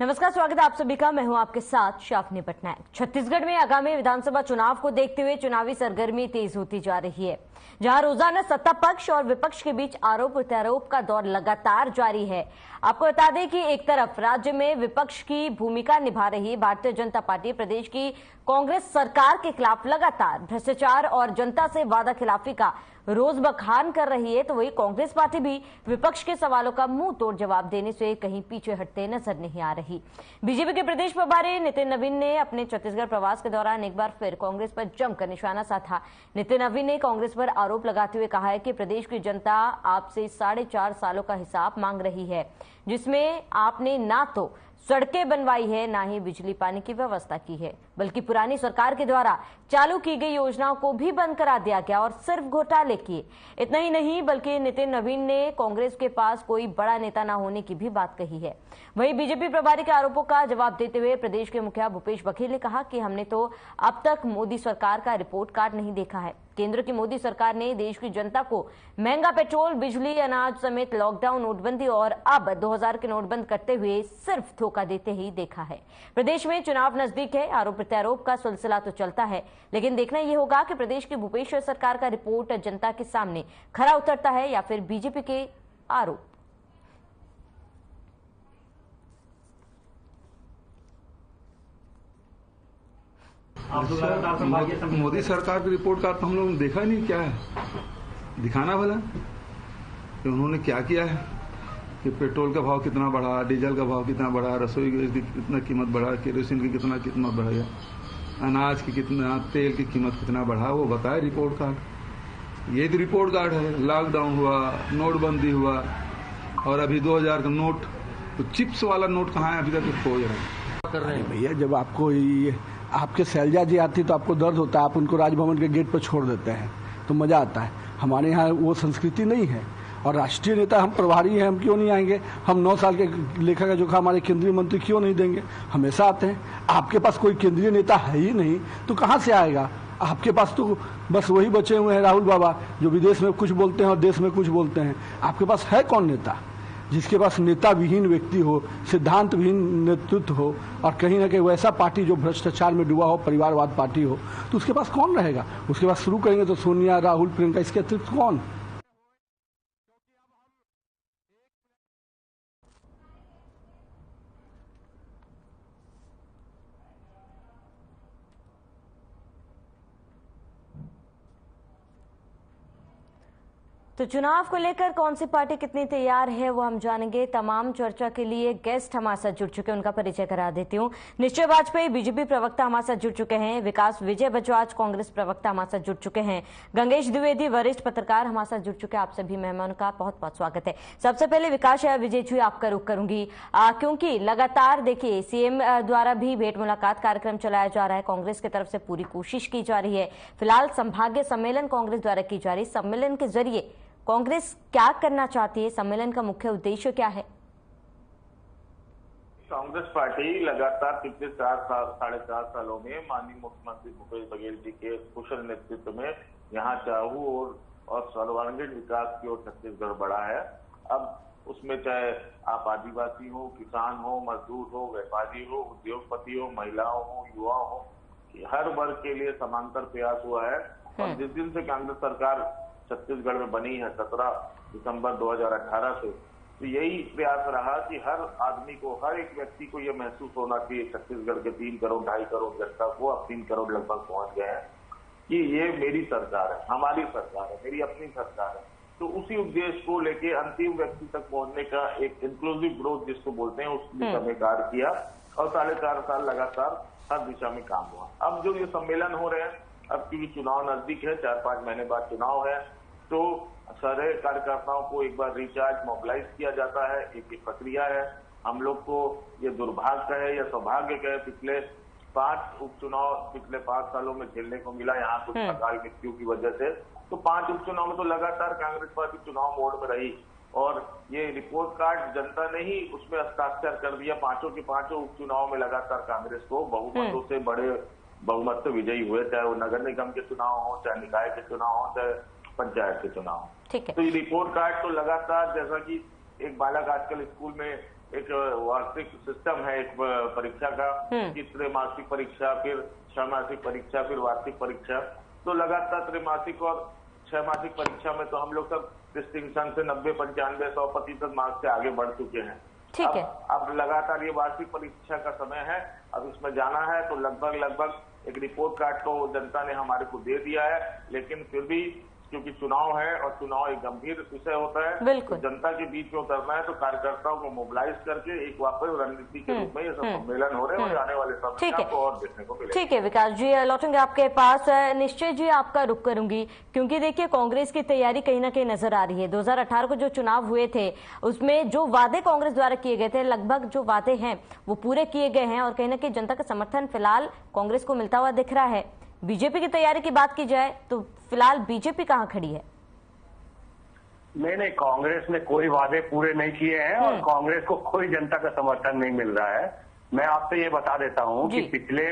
नमस्कार, स्वागत है आप सभी का। मैं हूं आपके साथ शाफनी पटनायक। छत्तीसगढ़ में आगामी विधानसभा चुनाव को देखते हुए चुनावी सरगर्मी तेज होती जा रही है, जहां रोजाना सत्ता पक्ष और विपक्ष के बीच आरोप प्रत्यारोप का दौर लगातार जारी है। आपको बता दें कि एक तरफ राज्य में विपक्ष की भूमिका निभा रही भारतीय जनता पार्टी प्रदेश की कांग्रेस सरकार के खिलाफ लगातार भ्रष्टाचार और जनता से वादा खिलाफी का रोज बखान कर रही है, तो वही कांग्रेस पार्टी भी विपक्ष के सवालों का मुंह तोड़ जवाब देने से कहीं पीछे हटते नजर नहीं आ रही। बीजेपी के प्रदेश प्रभारी नितिन नवीन ने अपने छत्तीसगढ़ प्रवास के दौरान एक बार फिर कांग्रेस पर जमकर निशाना साधा। नितिन नवीन ने कांग्रेस पर आरोप लगाते हुए कहा है कि प्रदेश की जनता आपसे 4.5 सालों का हिसाब मांग रही है, जिसमें आपने ना तो सड़कें बनवाई है, ना ही बिजली पानी की व्यवस्था की है, बल्कि पुरानी सरकार के द्वारा चालू की गई योजनाओं को भी बंद करा दिया गया और सिर्फ घोटाले किए। इतना ही नहीं, बल्कि नितिन नवीन ने कांग्रेस के पास कोई बड़ा नेता न होने की भी बात कही है। वहीं बीजेपी प्रभारी के आरोपों का जवाब देते हुए प्रदेश के मुखिया भूपेश बघेल ने कहा कि हमने तो अब तक मोदी सरकार का रिपोर्ट कार्ड नहीं देखा है। केंद्र की मोदी सरकार ने देश की जनता को महंगा पेट्रोल, बिजली, अनाज समेत लॉकडाउन, नोटबंदी और अब 2000 के नोट बंद करते हुए सिर्फ धोखा देते ही देखा है। प्रदेश में चुनाव नजदीक है, आरोप प्रत्यारोप का सिलसिला तो चलता है, लेकिन देखना यह होगा कि प्रदेश की भूपेश सरकार का रिपोर्ट जनता के सामने खरा उतरता है या फिर बीजेपी के आरोप। मोदी सरकार की रिपोर्ट कार्ड तो हम लोगों ने देखा ही नहीं, क्या है दिखाना भला कि उन्होंने क्या किया है, कि पेट्रोल का भाव कितना बढ़ा, डीजल का भाव कितना बढ़ा, रसोई गैस की कितना कीमत बढ़ा, केरोसिन की कितना कीमत बढ़ा, अनाज की कितना, तेल की कीमत कितना बढ़ा, वो बताए रिपोर्ट कार्ड। ये तो रिपोर्ट कार्ड है। लॉकडाउन हुआ, नोटबंदी हुआ और अभी 2000 का नोट, तो चिप्स वाला नोट कहाँ है, अभी तक खोज रहे हैं। भैया जब आपको ये आपके शैलजा जी आती तो आपको दर्द होता है, आप उनको राजभवन के गेट पर छोड़ देते हैं तो मजा आता है। हमारे यहाँ वो संस्कृति नहीं है। और राष्ट्रीय नेता हम प्रभारी हैं, हम क्यों नहीं आएंगे? हम 9 साल के लेखा का जोखा हमारे केंद्रीय मंत्री क्यों नहीं देंगे? हमेशा आते हैं। आपके पास कोई केंद्रीय नेता है ही नहीं तो कहाँ से आएगा? आपके पास तो बस वही बचे हुए हैं राहुल बाबा, जो विदेश में कुछ बोलते हैं और देश में कुछ बोलते हैं। आपके पास है कौन नेता? जिसके पास नेता विहीन व्यक्ति हो, सिद्धांत विहीन नेतृत्व हो और कहीं ना कहीं वैसा पार्टी जो भ्रष्टाचार में डूबा हो, परिवारवाद पार्टी हो, तो उसके पास कौन रहेगा? उसके पास शुरू करेंगे तो सोनिया, राहुल, प्रियंका, इसके अतिरिक्त कौन? तो चुनाव को लेकर कौन सी पार्टी कितनी तैयार है वो हम जानेंगे। तमाम चर्चा के लिए गेस्ट हमारे साथ जुड़ चुके हैं, उनका परिचय करा देती हूँ। निश्चय वाजपेयी बीजेपी प्रवक्ता हमारे साथ जुड़ चुके हैं। विकास विजय बजाज कांग्रेस प्रवक्ता हमारे साथ जुड़ चुके हैं। गंगेश द्विवेदी वरिष्ठ पत्रकार हमारे साथ जुड़ चुके हैं। आप सभी मेहमानों का बहुत बहुत स्वागत है। सबसे पहले विकास या विजय जी आपका रुख करूंगी, क्योंकि लगातार देखिए सीएम द्वारा भी भेंट मुलाकात कार्यक्रम चलाया जा रहा है, कांग्रेस की तरफ से पूरी कोशिश की जा रही है। फिलहाल संभागीय सम्मेलन कांग्रेस द्वारा की जा रही, सम्मेलन के जरिए कांग्रेस क्या करना चाहती है? सम्मेलन का मुख्य उद्देश्य क्या है? कांग्रेस पार्टी लगातार पिछले 4.5 सालों में माननीय मुख्यमंत्री भूपेश बघेल जी के कुशल नेतृत्व में यहाँ चाहू और सर्वांगीण विकास की ओर छत्तीसगढ़ बढ़ा है। अब उसमें चाहे आप आदिवासी हो, किसान हो, मजदूर हो, व्यापारी हो, उद्योगपति हो, महिलाओं हो, युवा हो, हर वर्ग के लिए समांतर प्रयास हुआ है। और जिस दिन से कांग्रेस सरकार छत्तीसगढ़ में बनी है 17 दिसंबर 2018 से, तो यही प्रयास रहा कि हर आदमी को, हर एक व्यक्ति को यह महसूस होना चाहिए, छत्तीसगढ़ के 3 करोड़ 2.5 करोड़ जनता को, अब 3 करोड़ लगभग पहुंच गए हैं, कि ये मेरी सरकार है, हमारी सरकार है, मेरी अपनी सरकार है। तो उसी उद्देश्य को लेके अंतिम व्यक्ति तक पहुंचने का एक इंक्लूसिव ग्रोथ जिसको बोलते हैं, उस दिशा में कार्य किया और 4.5 साल लगातार हर दिशा में काम हुआ। अब जो ये सम्मेलन हो रहे हैं, अब क्योंकि चुनाव नजदीक है, 4-5 महीने बाद चुनाव है, तो सारे कार्यकर्ताओं को एक बार रिचार्ज, मोबिलाइज किया जाता है। एक प्रक्रिया है। हम लोग को ये दुर्भाग्य है या सौभाग्य है, पिछले 5 उपचुनाव पिछले 5 सालों में झेलने को मिला, यहाँ कुछ अकाल मृत्यु की वजह से। तो 5 उपचुनाव में तो लगातार कांग्रेस पार्टी चुनाव मोड में रही और ये रिपोर्ट कार्ड जनता ने ही उसमें हस्ताक्षर कर दिया। 5 के 5 उपचुनाव में लगातार कांग्रेस को बहुमतों से बड़े बहुमत से विजयी हुए, चाहे वो नगर निगम के चुनाव हो, चाहे निकाय के चुनाव हो, चाहे पंचायत के चुनाव। ठीक है। तो ये रिपोर्ट कार्ड तो लगातार, जैसा कि एक बालक आजकल स्कूल में एक वार्षिक सिस्टम है एक परीक्षा का, कि त्रैमासिक परीक्षा, फिर छमासिक परीक्षा, फिर वार्षिक परीक्षा। तो लगातार त्रैमासिक और छमासिक परीक्षा में तो हम लोग सब डिस्टिंक्शन से 90, 95, 100% मार्क्स से आगे बढ़ चुके हैं। ठीक है। अब लगातार ये वार्षिक परीक्षा का समय है, अब इसमें जाना है, तो लगभग एक रिपोर्ट कार्ड तो जनता ने हमारे को दे दिया है, लेकिन फिर भी क्योंकि चुनाव है और चुनाव एक गंभीर विषय होता है, बिल्कुल। तो जनता के बीच में उतरना है, तो कार्यकर्ताओं को मोबिलाइज करके एक वापस रणनीति के रूप में ये सब सम्मेलन हो रहे हैं और आने वाले समय में आपको और देखने को मिलेगा। ठीक है विकास जी, लौटेंगे आपके पास। निश्चय जी आपका रुख करूंगी, क्योंकि देखिए कांग्रेस की तैयारी कहीं ना कहीं नजर आ रही है। 2018 को जो चुनाव हुए थे उसमें जो वादे कांग्रेस द्वारा किए गए थे, लगभग जो वादे हैं वो पूरे किए गए हैं और कहीं ना कहीं जनता का समर्थन फिलहाल कांग्रेस को मिलता हुआ दिख रहा है। बीजेपी की तैयारी की बात की जाए तो फिलहाल बीजेपी कहां खड़ी है? नहीं, कांग्रेस ने कोई वादे पूरे नहीं किए हैं और कांग्रेस को कोई जनता का समर्थन नहीं मिल रहा है। मैं आपसे ये बता देता हूं कि पिछले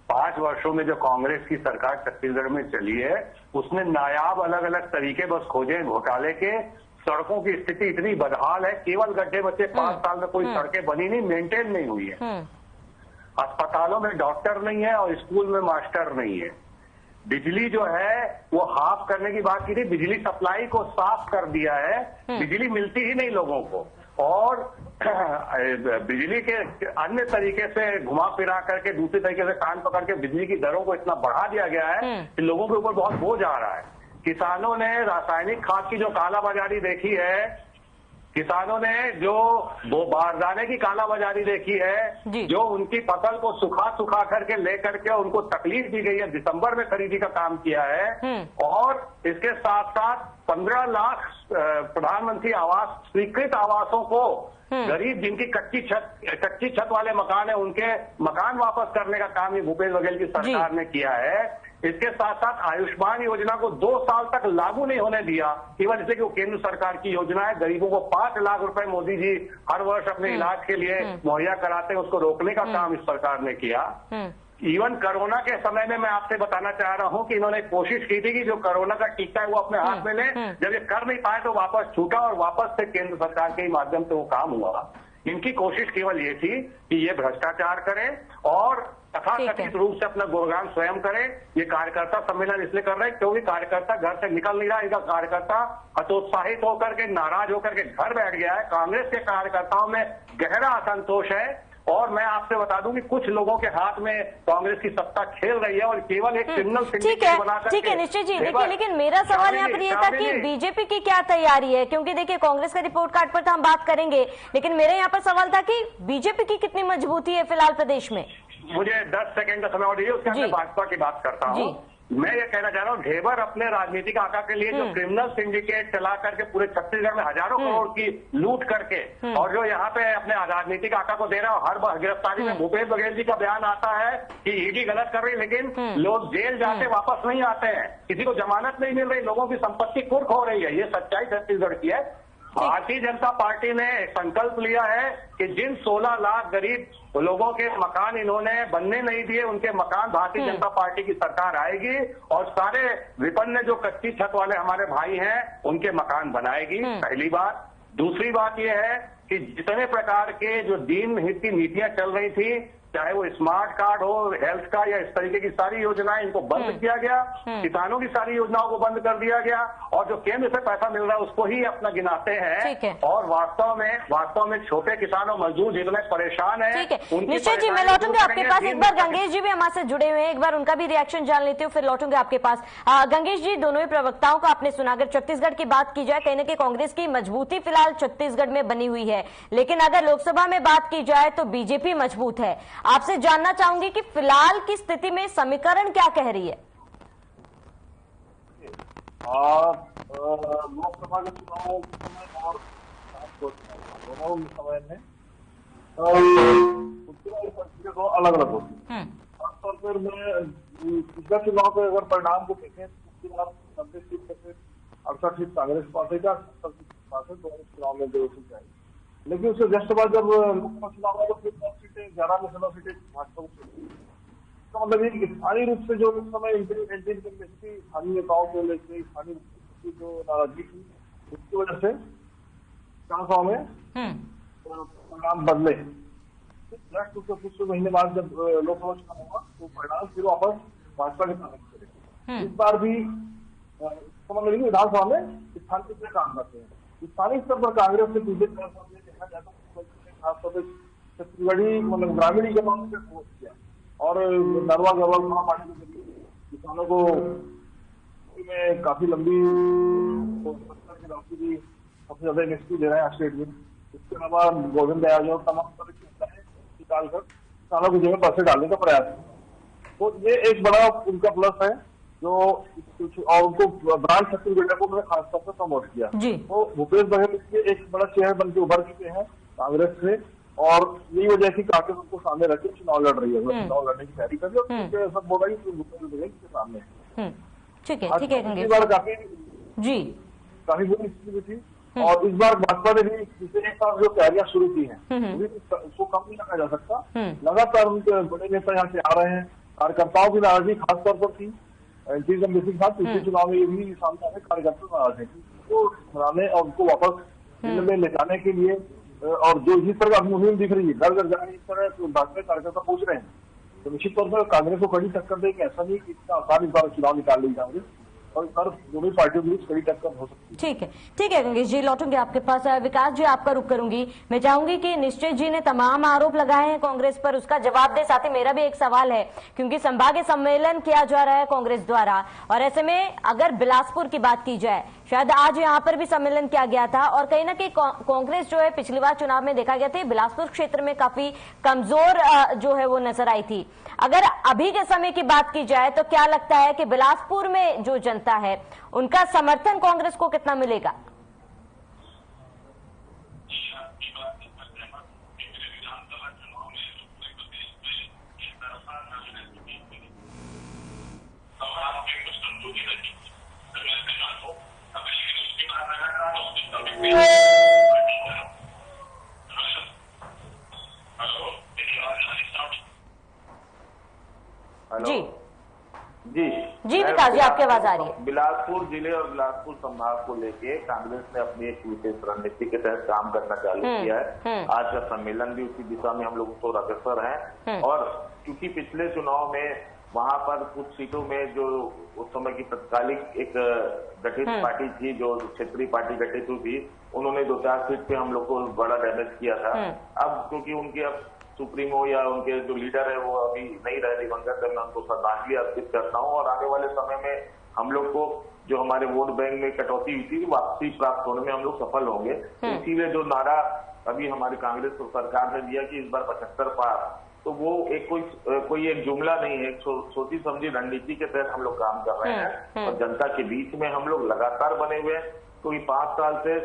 5 वर्षों में जो कांग्रेस की सरकार छत्तीसगढ़ में चली है, उसने नायाब अलग अलग तरीके बस खोजे घोटाले के। सड़कों की स्थिति इतनी बदहाल है, केवल गड्ढे बचे, 5 साल में कोई सड़कें बनी नहीं, मेंटेन नहीं हुई है। अस्पतालों में डॉक्टर नहीं है और स्कूल में मास्टर नहीं है। बिजली जो है वो हाफ करने की बात की थी, बिजली सप्लाई को साफ कर दिया है, बिजली मिलती ही नहीं लोगों को। और बिजली के अन्य तरीके से घुमा फिरा करके दूसरे तरीके से कान पकड़ के बिजली की दरों को इतना बढ़ा दिया गया है कि लोगों के ऊपर बहुत बोझ आ रहा है। किसानों ने रासायनिक खाद की जो कालाबाजारी देखी है, किसानों ने जो वो बारदाने की कालाबाजारी देखी है, जो उनकी फसल को सुखा करके लेकर के उनको तकलीफ दी गई है, दिसंबर में खरीदी का काम किया है। और इसके साथ साथ 15 लाख प्रधानमंत्री आवास स्वीकृत आवासों को गरीब जिनकी कच्ची छत वाले मकान है उनके मकान वापस करने का काम ही भूपेश बघेल की सरकार ने किया है। इसके साथ साथ आयुष्मान योजना को 2 साल तक लागू नहीं होने दिया, केवल इसलिए कि वो केंद्र सरकार की योजना है। गरीबों को 5 लाख रुपए मोदी जी हर वर्ष अपने इलाज के लिए मुहैया कराते हैं, उसको रोकने का काम इस सरकार ने किया। इवन कोरोना के समय में मैं आपसे बताना चाह रहा हूं कि इन्होंने कोशिश की थी कि जो कोरोना का टीका है वो अपने हाथ में ले, जब ये कर नहीं पाए तो वापस छूटा और वापस से केंद्र सरकार के माध्यम से वो काम हुआ। इनकी कोशिश केवल ये थी कि ये भ्रष्टाचार करें और तथाकथित रूप से अपना गुणगान स्वयं करें। ये कार्यकर्ता सम्मेलन इसलिए कर रहे हैं क्योंकि कार्यकर्ता घर से निकल नहीं रहा, इनका कार्यकर्ता हतोत्साहित होकर के, नाराज होकर के घर बैठ गया है। कांग्रेस के कार्यकर्ताओं में गहरा असंतोष है और मैं आपसे बता दूं कि कुछ लोगों के हाथ में कांग्रेस की सत्ता खेल रही है और केवल एक क्रिमिनल सिंडिकेट बनाकर। ठीक है निश्चय जी, देखिए लेकिन मेरा सवाल यहाँ पर ये था कि बीजेपी की क्या तैयारी है, क्योंकि देखिए कांग्रेस का रिपोर्ट कार्ड पर तो हम बात करेंगे, लेकिन मेरे यहाँ पर सवाल था कि बीजेपी की कितनी मजबूती है फिलहाल प्रदेश में। मुझे 10 सेकंड का समय और दीजिए, उसके बाद भाजपा की बात करता हूँ। मैं ये कहना चाह रहा हूँ, ढेबर अपने राजनीतिक आका के लिए जो क्रिमिनल सिंडिकेट चला करके पूरे छत्तीसगढ़ में हजारों करोड़ की लूट करके और जो यहाँ पे अपने राजनीतिक आका को दे रहा है, हर गिरफ्तारी में भूपेश बघेल जी का बयान आता है कि ईडी गलत कर रही है, लेकिन लोग जेल जाते वापस नहीं आते हैं, किसी को जमानत नहीं मिल रही, लोगों की संपत्ति कुर्क हो रही है। ये सच्चाई छत्तीसगढ़ की है। भारतीय जनता पार्टी ने संकल्प लिया है कि जिन 16 लाख गरीब लोगों के मकान इन्होंने बनने नहीं दिए, उनके मकान भारतीय जनता पार्टी की सरकार आएगी और सारे विपन्न जो कच्ची छत वाले हमारे भाई हैं उनके मकान बनाएगी। पहली बात। दूसरी बात यह है कि जितने प्रकार के जो दीन हित की नीतियां चल रही थी, चाहे वो स्मार्ट कार्ड हो, हेल्थ का, या इस तरीके की सारी योजनाएं, इनको बंद किया गया। किसानों की सारी योजनाओं को बंद कर दिया गया और जो केंद्र से पैसा मिल रहा है उसको ही अपना गिनाते हैं। और वास्तव में छोटे किसान और मजदूर जितने परेशान हैं। ठीक है निश्चय जी, मैं लौटूंगा आपके पास। एक बार गंगेश जी भी हमारे साथ जुड़े हुए हैं, एक बार उनका भी रिएक्शन जान लेते हो, फिर लौटूंगे आपके पास। गंगेश जी, दोनों ही प्रवक्ताओं का आपने सुना। अगर छत्तीसगढ़ की बात की जाए, कहीं ना कहीं कांग्रेस की मजबूती फिलहाल छत्तीसगढ़ में बनी हुई है, लेकिन अगर लोकसभा में बात की जाए तो बीजेपी मजबूत है। आपसे जानना चाहूंगी कि फिलहाल की स्थिति में समीकरण क्या कह रही है? लोकसभा के चुनाव और दोनों समय में परिस्थितियां तो अलग अलग होती है। खासतौर पर मैं पिछले चुनाव के अगर परिणाम को देखें तो उसके बाद 90 सीट में 68 सीट कांग्रेस पार्टी का, 70 सीट पास है दोनों चुनाव में 2 सीट आई। लेकिन उसके जस्ट बाद जब लोकसभा चुनाव हुआ तो फिर 10 सीटें, 11 में 16 सीटें भाजपा को चली। इसका मतलब ये स्थानीय रूप से जो उस समय इंटेंसिटी स्थानीय नेताओं को लेकर स्थानीय जो नाराजगी थी, उसकी वजह से विधानसभा में परिणाम बदले। नेक्स्ट कुछ महीने बाद जब लोकसभा चुनाव होगा तो परिणाम फिर वापस भाजपा के सामने करेगा। इस बार भी समझ लीजिए विधानसभा में स्थानीय स्तर पर काम करते हैं। स्थानीय स्तर पर कांग्रेस से पीछे देखा जाए तो खासतौर पर छत्तीसगढ़ी मतलब ग्रामीण के मामले में फोर्स किया और नरवा गवर्नर महापार्टी के जरिए किसानों को में काफी लंबी राशि की सबसे ज्यादा एमएसपी दे रहे हैं स्टेट में। इसके अलावा गोविंद दयाल और तमाम तरह की योजनाएं निकालकर किसानों की जेब पैसे डालने का प्रयास है। तो ये एक बड़ा उनका प्लस है जो और उनको ब्रांड छत्तीसगढ़ को उन्होंने खासतौर पर प्रमोट किया। तो भूपेश बघेल इसके एक बड़ा चेहरा बन के उभर चुके हैं कांग्रेस से और यही वजह की कांग्रेस उनको सामने रखे चुनाव लड़ रही है। चुनाव लड़ने की तैयारी कर रही है और सब बोल रही है भूपेश बघेल के सामने। ठीक है पिछली बार काफी बुरी स्थिति भी थी और इस बार भाजपा ने भी पिछले एक साल जो तैयारियां शुरू की हैं उसको कम नहीं रखा जा सकता। लगातार उनके बड़े नेता यहाँ से आ रहे हैं। कार्यकर्ताओं की नाराजगी खासतौर पर थी चीज मिसिंग था। पिछले चुनाव में ये भी सामने आए कार्यकर्ता नाराज है उनको हराने और उनको वापस दिल्ली में ले जाने के लिए और जो इसी तरह की मुहिम दिख रही है घर घर जाने इस तरह भाजपा कार्यकर्ता पूछ रहे हैं तो निश्चित तौर पर कांग्रेस को कड़ी टक्कर देगी। ऐसा नहीं कि इतना आसान इस बार चुनाव निकाल ली कांग्रेस और सर दोनों पार्टियों के बीच कड़ी टक्कर हो सकती है। ठीक है गंगेश जी, लौटूंगी आपके पास। विकास जी, आपका रुख करूंगी। मैं चाहूंगी कि निश्चय जी ने तमाम आरोप लगाए हैं कांग्रेस पर, उसका जवाब दे। साथ ही मेरा भी एक सवाल है क्योंकि संभागीय सम्मेलन किया जा रहा है कांग्रेस द्वारा और ऐसे में अगर बिलासपुर की बात की जाए, शायद आज यहाँ पर भी सम्मेलन किया गया था और कहीं ना कहीं कांग्रेस जो है पिछली बार चुनाव में देखा गया था बिलासपुर क्षेत्र में काफी कमजोर जो है वो नजर आई थी। अगर अभी के समय की बात की जाए तो क्या लगता है कि बिलासपुर में जो जनता है उनका समर्थन कांग्रेस को कितना मिलेगा? जी विकास जी, आपकी आवाज आ रही है। बिलासपुर जिले और बिलासपुर संभाग को लेके कांग्रेस ने अपनी एक विशेष रणनीति के तहत काम करना चालू किया है। आज का सम्मेलन भी उसी दिशा में हम लोग तो अग्रसर हैं और क्योंकि पिछले चुनाव में वहां पर कुछ सीटों में जो उस समय की तत्कालिक एक गठित पार्टी थी जो क्षेत्रीय पार्टी गठित हुई थी, उन्होंने 2-4 सीट पे हम लोग को बड़ा डैमेज किया था। अब क्योंकि उनके अब सुप्रीमो या उनके जो लीडर है वो अभी नहीं रहे दिवंगत, मैं उनको श्रद्धांजलि अर्पित करता हूँ और आने वाले समय में हम लोग को जो हमारे वोट बैंक में कटौती हुई थी वापसी प्राप्त होने में हम लोग सफल होंगे। इसीलिए जो नारा अभी हमारी कांग्रेस सरकार ने दिया कि इस बार 75 पार, तो वो एक कोई एक जुमला नहीं है, एक सोची समझी रणनीति के तहत हम लोग काम कर रहे हैं और जनता के बीच में हम लोग लगातार बने हुए हैं। क्योंकि 5 साल से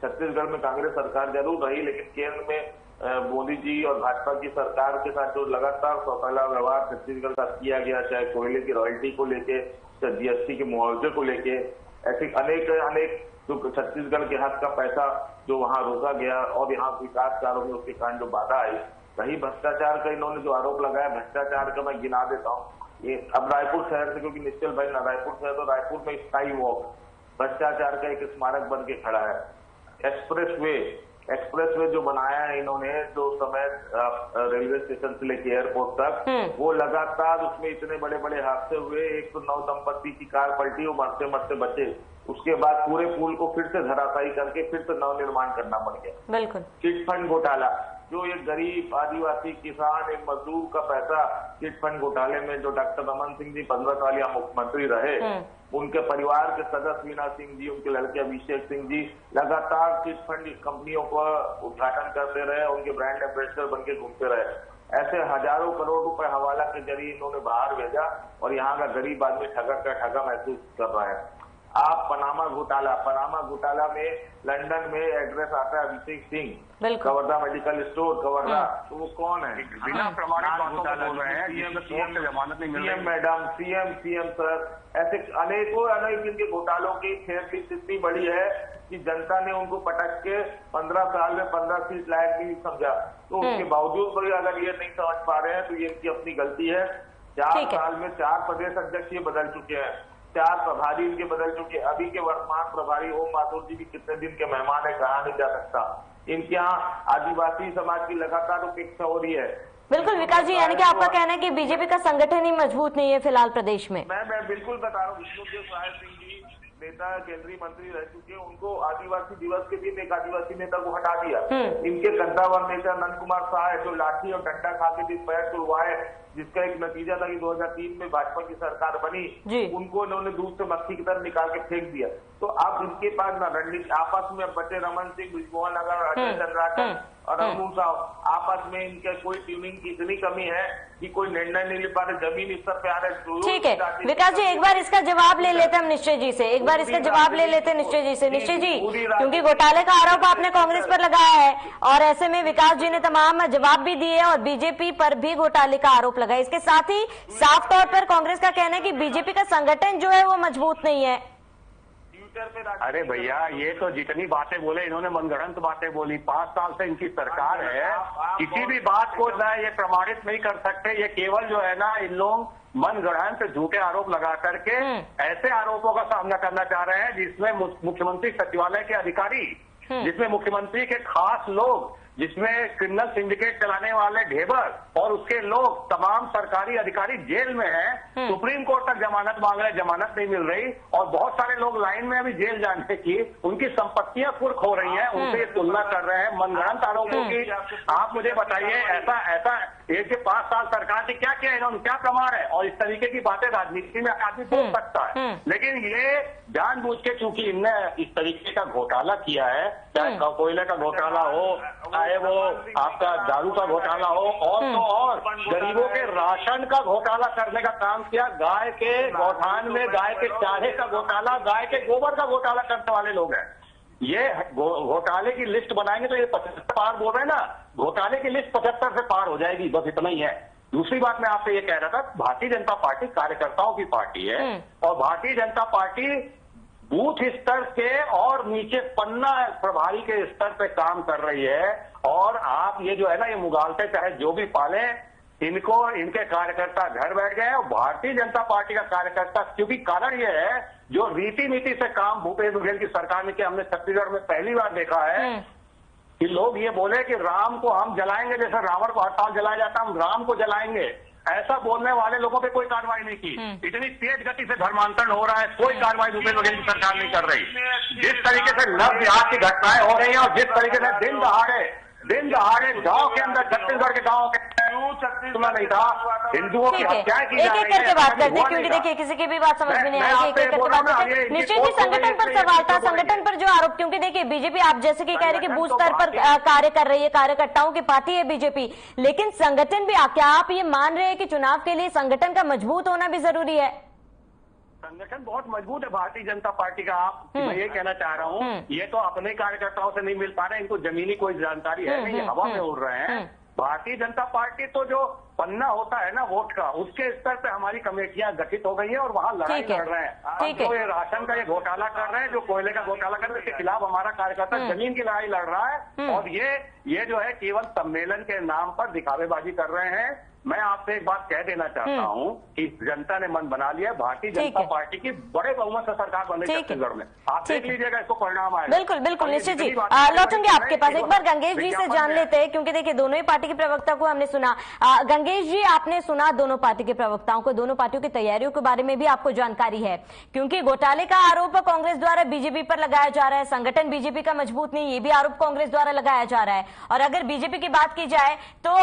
छत्तीसगढ़ में कांग्रेस सरकार जरूर रही लेकिन केंद्र में मोदी जी और भाजपा की सरकार के साथ जो लगातार सौतेला व्यवहार छत्तीसगढ़ का किया गया, चाहे कोयले की रॉयल्टी को लेके, चाहे जीएसटी के मुआवजे को लेके, ऐसे अनेक जो छत्तीसगढ़ के हाथ का पैसा जो वहां रोका गया और यहाँ विकास कार्यों में उसके कारण जो बाधा आई, वही भ्रष्टाचार का इन्होंने जो आरोप लगाया, भ्रष्टाचार का मैं गिना देता हूँ। ये अब रायपुर शहर से, क्योंकि निश्चल भाई ना रायपुर से है तो रायपुर में स्काई वॉक भ्रष्टाचार का एक स्मारक बन के खड़ा है। एक्सप्रेसवे जो बनाया है इन्होंने जो समय रेलवे स्टेशन से लेके एयरपोर्ट तक, वो लगातार उसमें इतने बड़े बड़े हादसे हुए। एक तो 9 दंपत्ति की कार पलटी, वो मरते मरते बचे। उसके बाद पूरे पुल को फिर से धराशायी करके फिर से नव निर्माण करना पड़ गया। बिल्कुल। चिट फंड घोटाला, जो एक गरीब आदिवासी किसान एक मजदूर का पैसा चिट फंड घोटाले में जो डॉक्टर रमन सिंह जी 15 साल यहाँ मुख्यमंत्री रहे, उनके परिवार के सदस्य वीणा सिंह जी, उनके लड़के अभिषेक सिंह जी लगातार चिट फंड कंपनियों का उद्घाटन करते रहे, उनके ब्रांड एम्बेसडर बन के घूमते रहे। ऐसे हजारों करोड़ रुपए हवाला के जरिए इन्होंने बाहर भेजा और यहाँ का गरीब आदमी ठगा महसूस कर रहा है। आप पनामा घोटाला में लंदन में एड्रेस आता है अभिषेक सिंह, कवर्धा मेडिकल स्टोर कवर्धा, तो वो कौन है? बिना प्रमाणित बातों को बोल रहे हैं, जमानत नहीं मिल रही। सीएम मैडम, सीएम सर, ऐसे अनेक इनके घोटालों की फेयरलिस्ट इतनी बड़ी है कि जनता ने उनको पटक के 15 साल में 15 सीट लायक नहीं समझा। तो उसके बावजूद भी अगर ये नहीं समझ पा रहे हैं तो ये इनकी अपनी गलती है। 4 साल में 4 प्रदेश अध्यक्ष ये बदल चुके हैं, 4 प्रभारी इनके बदल चुके हैं। अभी के वर्तमान प्रभारी ओम माथुर जी भी कितने दिन के मेहमान है, कहा नहीं जा सकता। इनके यहाँ आदिवासी समाज की लगातार उपेक्षा हो रही है। बिल्कुल विकास जी, यानी कि आपका कहना है कि बीजेपी का संगठन ही मजबूत नहीं है फिलहाल प्रदेश में। मैं बिल्कुल बता रहा हूँ, विष्णुदेव सहाय सिंह जी नेता केंद्रीय मंत्री रह चुके, उनको आदिवासी दिवस के दिन एक आदिवासी नेता को हटा दिया। इनके कद्दावर नेता नंद कुमार शाह जो लाठी और डंडा खा के दिन पैर तुड़वाए, जिसका एक नतीजा था कि 2003 में भाजपा की सरकार बनी, उनको इन्होंने दूध से मक्खी की तरह निकाल के फेंक दिया। तो अब इनके पास न रणनीति, आपस में बचे रमन सिंह, बृजमोहन अगर, अजय चंद्राकर और अरुण साहब, आपस में इनके कोई ट्यूनिंग की इतनी कमी है कि कोई निर्णय नहीं ले पा रहे, जमीन स्तर पे आ रहे। ठीक है विकास जी, एक बार इसका जवाब ले लेते हम निश्चय जी से, एक बार इसका जवाब ले लेते हैं निश्चय जी से। निश्चय जी, क्योंकि घोटाले का आरोप आपने कांग्रेस पर लगाया है और ऐसे में विकास जी ने तमाम जवाब भी दिए और बीजेपी पर भी घोटाले का आरोप लगाया। इसके साथ ही साफ तौर पर कांग्रेस का कहना है कि बीजेपी का संगठन जो है वो मजबूत नहीं है। अरे भैया, ये तो जितनी बातें बोले इन्होंने मनगढ़ंत बातें बोली। 5 साल से इनकी सरकार है, किसी भी बात को ना ये प्रमाणित नहीं कर सकते। ये केवल जो है ना, इन लोग मनगढ़ंत झूठे आरोप लगा करके ऐसे आरोपों का सामना करना चाह रहे हैं जिसमें मुख्यमंत्री सचिवालय के अधिकारी, जिसमें मुख्यमंत्री के खास लोग, जिसमें क्रिमिनल सिंडिकेट चलाने वाले ढेबर और उसके लोग, तमाम सरकारी अधिकारी जेल में हैं। सुप्रीम कोर्ट तक जमानत मांग रहे हैं, जमानत नहीं मिल रही और बहुत सारे लोग लाइन में अभी जेल जाने की, उनकी संपत्तियां कुर्क हो रही हैं, उनसे ये तुलना कर रहे हैं मनगढ़ंत आरोपों की। आप मुझे बताइए, ऐसा एक के 5 साल सरकार ने क्या किया, इन्होंने क्या प्रमाण है? और इस तरीके की बातें राजनीति में आदमी बोल सकता है, लेकिन ये जानबूझ के, चूंकि इनने इस तरीके का घोटाला किया है, चाहे कोयले का घोटाला हो, चाहे वो आपका दारू का घोटाला हो, और तो और गरीबों के राशन का घोटाला करने का काम किया, गाय के गौठान में गाय के चारे का घोटाला, गाय के गोबर का घोटाला करने वाले लोग हैं। ये घोटाले की लिस्ट बनाएंगे तो ये 75 पार बोल रहे हैं ना, घोटाले की लिस्ट 75 से पार हो जाएगी, बस इतना ही है। दूसरी बात मैं आपसे ये कह रहा था, भारतीय जनता पार्टी कार्यकर्ताओं की पार्टी है और भारतीय जनता पार्टी बूथ स्तर के और नीचे पन्ना प्रभारी के स्तर पे काम कर रही है। और आप ये जो है ना, ये मुगालते चाहे जो भी पाले, इनको, इनके कार्यकर्ता घर बैठ गए और भारतीय जनता पार्टी का कार्यकर्ता, क्योंकि कारण ये है जो रीति नीति से काम भूपेश बघेल की सरकार ने किया, हमने छत्तीसगढ़ में पहली बार देखा है कि लोग ये बोले कि राम को हम जलाएंगे, जैसे रावण को हर साल जलाया जाता, हम राम को जलाएंगे। ऐसा बोलने वाले लोगों पे कोई कार्रवाई नहीं की। इतनी तेज गति से धर्मांतरण हो रहा है, कोई कार्रवाई भूपेश बघेल की सरकार नहीं कर रही। जिस तरीके से नव विहार की घटनाएं हो रही हैं और जिस तरीके से दिन दहाड़े गांव के अंदर, छत्तीसगढ़ के गांव के सुना नहीं था, हिंदुओं की हत्याएं की जा रही है। एक करके बात करते हैं, क्योंकि देखिए किसी की भी बात समझ में नहीं आ रही। एक करके बात करते हैं। निश्चित ही संगठन पर सवाल था, संगठन पर जो आरोप, क्योंकि देखिए बीजेपी आप जैसे कि कह रहे कि बूथ स्तर पर कार्य कर रही है, कार्यकर्ताओं की पार्टी है बीजेपी, लेकिन संगठन भी, क्या आप ये मान रहे हैं कि चुनाव के लिए संगठन का मजबूत होना भी जरूरी है? संगठन बहुत मजबूत है भारतीय जनता पार्टी का। मैं ये कहना चाह रहा हूँ, ये तो अपने कार्यकर्ताओं से नहीं मिल पा रहे, इनको जमीनी कोई जानकारी है नहीं, हवा में उड़ रहे हैं। भारतीय जनता पार्टी तो जो पन्ना होता है ना वोट का, उसके स्तर पे हमारी कमेटियां गठित हो गई हैं और वहां लड़ाई लड़ रहे हैं। जो ये राशन का ये घोटाला कर रहे हैं, जो कोयले का घोटाला कर रहे हैं, इसके खिलाफ हमारा कार्यकर्ता जमीन की लड़ाई लड़ रहा है। और ये जो है केवल सम्मेलन के नाम पर दिखावेबाजी कर रहे हैं। मैं आपसे एक बात कह देना चाहता हूं कि जनता ने मन बना लिया, भारतीय जनता पार्टी की बड़े बहुमत से सरकार बन रही है छत्तीसगढ़ में। आप देख लीजिएगा, इसको परिणाम आएगा। बिल्कुल बिल्कुल निश्चित जी, लौटूंगी आपके पास। एक बार गंगेश जी से जान लेते हैं, क्योंकि देखिए दोनों ही पार्टी के प्रवक्ता को हमने सुना। गंगेश जी, आपने सुना दोनों पार्टी के प्रवक्ताओं को, दोनों पार्टियों की तैयारियों के बारे में भी आपको जानकारी है, क्योंकि घोटाले का आरोप कांग्रेस द्वारा बीजेपी पर लगाया जा रहा है, संगठन बीजेपी का मजबूत नहीं, ये भी आरोप कांग्रेस द्वारा लगाया जा रहा है। और अगर बीजेपी की बात की जाए तो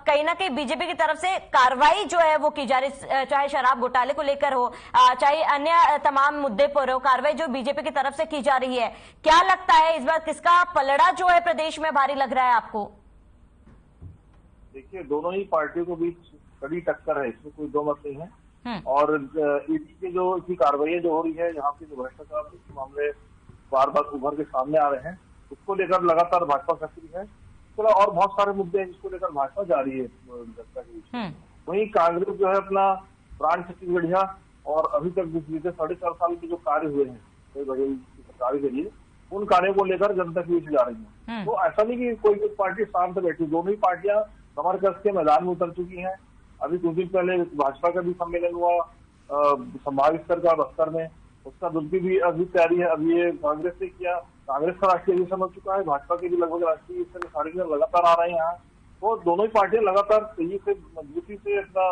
कहीं ना कहीं बीजेपी की तरफ से कार्रवाई जो है वो की जा रही, चाहे शराब घोटाले को लेकर हो, चाहे अन्य तमाम मुद्दे पर हो, कार्रवाई जो बीजेपी की तरफ से की जा रही है। क्या लगता है इस बार किसका पलड़ा जो है प्रदेश में भारी लग रहा है आपको? देखिए, दोनों ही पार्टियों के बीच कड़ी टक्कर है, इसमें कोई दो मत नहीं है। और ईडी की जो इसी कार्रवाई जो हो रही है, यहाँ की जो भ्रष्टाचार के मामले बार बार उभर के सामने आ रहे हैं, उसको लेकर लगातार भाजपा सक्रिय है। और बहुत सारे मुद्दे हैं जिसको लेकर भाजपा जा रही है जनता के बीच। वहीं कांग्रेस जो है अपना प्राण छत्तीसगढ़िया और अभी तक बीते 4.5 साल के जो कार्य हुए हैं बघेल की सरकार के लिए, उन कार्यों को लेकर जनता के बीच जा रही है। तो ऐसा नहीं कि कोई पार्टी शांत बैठी, दोनों ही पार्टियां कमर कस के मैदान में उतर चुकी हैं। अभी कुछ दिन पहले भाजपा का भी सम्मेलन हुआ संभाग स्तर का बस्तर में, उसका बिल्कुल भी अभी तैयारी है। अभी ये कांग्रेस ने किया, कांग्रेस का राष्ट्रीय अधिवेशन हो चुका है, भाजपा के भी लगभग राष्ट्रीय इस तरह सारे लगातार आ रहे हैं यहाँ। तो दोनों ही पार्टियां लगातार तेजी से मजबूती से अपना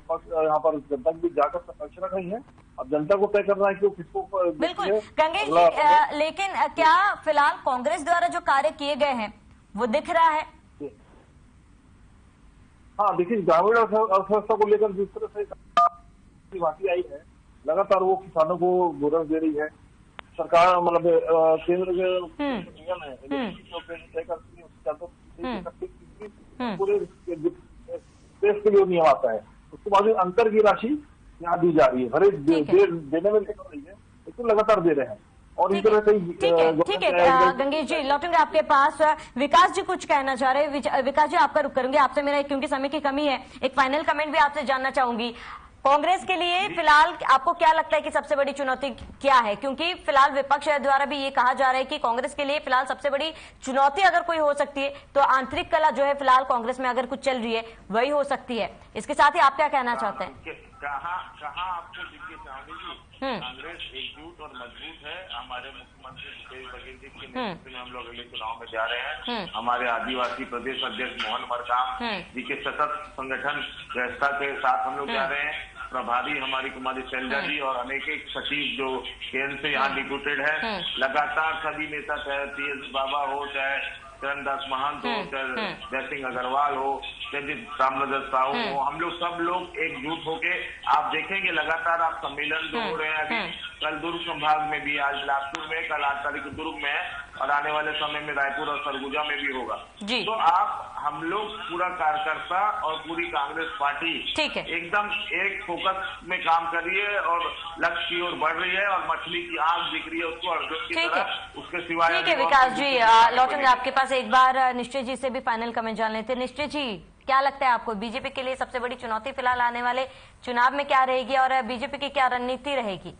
पक्ष यहाँ पर जनता के बीच जाकर अपना पक्ष रख रही है। अब जनता को तय करना है कि वो किसको बिल्कुल गंगेश जी, लेकिन क्या फिलहाल कांग्रेस द्वारा जो कार्य किए गए हैं वो दिख रहा है? हाँ देखिए, ग्रामीण अर्थव्यवस्था को लेकर जिस तरह से बातें आई है, लगातार वो किसानों को बोनस दे रही है सरकार, मतलब केंद्र के नियम है तय करती है, उसके चलते पूरे देश के लिए नियम आता है। उसके बाद अंतर की राशि यहाँ दी जा रही है, भले देने में लेकर रही है लेकिन लगातार दे रहे हैं। और इस तरह से ठीक है गंगेश जी, लौटेंगे आपके पास। विकास जी कुछ कहना चाह रहे हैं। विकास जी आपका रुक करूंगी आपसे, मेरा क्योंकि समय की कमी है एक फाइनल कमेंट भी आपसे जानना चाहूंगी। कांग्रेस के लिए फिलहाल आपको क्या लगता है कि सबसे बड़ी चुनौती क्या है? क्योंकि फिलहाल विपक्ष द्वारा भी ये कहा जा रहा है कि कांग्रेस के लिए फिलहाल सबसे बड़ी चुनौती अगर कोई हो सकती है तो आंतरिक कला जो है फिलहाल कांग्रेस में अगर कुछ चल रही है वही हो सकती है। इसके साथ ही आप क्या कहना चाहते हैं? कहाँ आपको दिखिए चावली जी, कांग्रेस एकजुट और मजबूत है। हमारे मुख्यमंत्री भूपेश बघेल जी के नेतृत्व में हम लोग अगले चुनाव में जा रहे हैं। हमारे आदिवासी प्रदेश अध्यक्ष मोहन मरकाम जी के सतत संगठन व्यवस्था के साथ हम लोग जा रहे हैं। प्रभारी हमारी कुमारी शैलजा जी और अनेक सचिव जो केंद्र से यहाँ डिप्यूटेड है, लगातार सभी नेता, चाहे टी.एस. बाबा हो, चाहे चरणदास महंत हो, चाहे जय सिंह अग्रवाल हो, चाहे रामनगर साहू हो, हम लोग सब लोग एकजुट होके आप देखेंगे लगातार आप सम्मेलन जो हो रहे हैं अभी, कल दुर्ग संभाग में भी, आज बिलासपुर में, कल 8 तारीख को दुर्ग में है और आने वाले समय में रायपुर और सरगुजा में भी होगा। तो आप हम लोग पूरा कार्यकर्ता और पूरी कांग्रेस पार्टी एकदम एक फोकस में काम कर रही है और लक्ष्य की ओर बढ़ रही है और मछली की आंख दिख रही है उसको अर्जुन की तरह, उसके सिवाय। ठीक है विकास जी, लौटेंगे आपके पास। एक बार निश्चय जी से भी फाइनल कमेंट जान लेते हैं। निश्चय जी क्या लगता है आपको बीजेपी के लिए सबसे बड़ी चुनौती फिलहाल आने वाले चुनाव में क्या रहेगी और बीजेपी की क्या रणनीति रहेगी?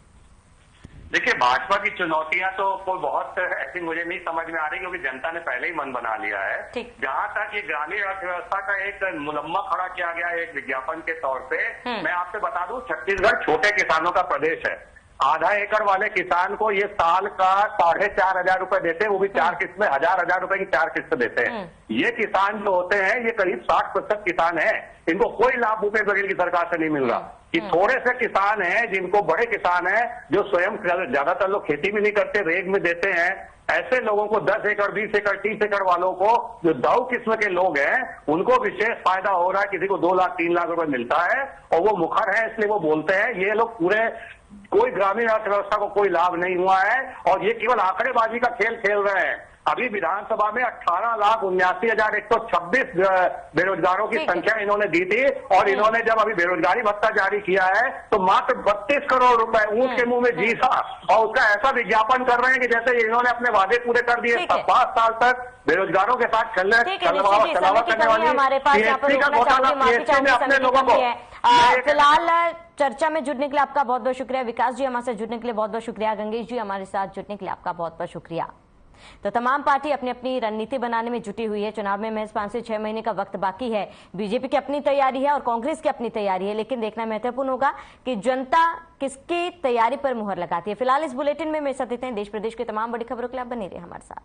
देखिए, भाजपा की चुनौतियां तो कोई बहुत ऐसी मुझे नहीं समझ में आ रही क्योंकि जनता ने पहले ही मन बना लिया है। जहां तक ये ग्रामीण अर्थव्यवस्था का एक मुलम्मा खड़ा किया गया एक विज्ञापन के तौर पे, मैं आपसे बता दूं छत्तीसगढ़ छोटे किसानों का प्रदेश है। आधा एकड़ वाले किसान को ये साल का 4,500 रुपए देते हैं, वो भी 4 किस्त में 1,000 रुपए की 4 किस्त देते हैं। ये किसान जो होते हैं ये करीब 60% किसान है, इनको कोई लाभ भूपेश बघेल की सरकार से नहीं मिल रहा। कि थोड़े से किसान हैं जिनको बड़े किसान हैं जो स्वयं ज्यादातर लोग खेती भी नहीं करते, रेग में देते हैं, ऐसे लोगों को 10 एकड़ 20 एकड़ 30 एकड़ वालों को जो दाऊ किस्म के लोग हैं उनको विशेष फायदा हो रहा है। किसी को 2 लाख 3 लाख रुपए मिलता है और वो मुखर है इसलिए वो बोलते हैं। ये लोग पूरे कोई ग्रामीण अर्थव्यवस्था को कोई लाभ नहीं हुआ है और ये केवल आंकड़ेबाजी का खेल खेल रहे हैं। अभी विधानसभा में 18,79,126 बेरोजगारों की संख्या इन्होंने दी थी और इन्होंने जब अभी बेरोजगारी भत्ता जारी किया है तो मात्र 32 करोड़ रुपए ऊंट के मुंह में जी था और उसका ऐसा विज्ञापन कर रहे हैं कि जैसे इन्होंने अपने वादे पूरे कर दिए। 5 साल तक बेरोजगारों के साथ चलावा करने वाली पीएससी का घोटाला, पीएससी में अपने लोगों को। फिलहाल चर्चा में जुड़ने के लिए आपका बहुत बहुत शुक्रिया। विकास जी हमारे साथ जुड़ने के लिए बहुत बहुत शुक्रिया। गंगेश जी हमारे साथ जुड़ने के लिए आपका बहुत बहुत शुक्रिया। तो तमाम पार्टी अपनी अपनी रणनीति बनाने में जुटी हुई है। चुनाव में महज 5 से 6 महीने का वक्त बाकी है। बीजेपी की अपनी तैयारी है और कांग्रेस की अपनी तैयारी है, लेकिन देखना महत्वपूर्ण होगा कि जनता किसकी तैयारी पर मुहर लगाती है। फिलहाल इस बुलेटिन में मेरे साथ इतने। देश प्रदेश की तमाम बड़ी खबरों के लिए आप बने रहिए हमारे साथ।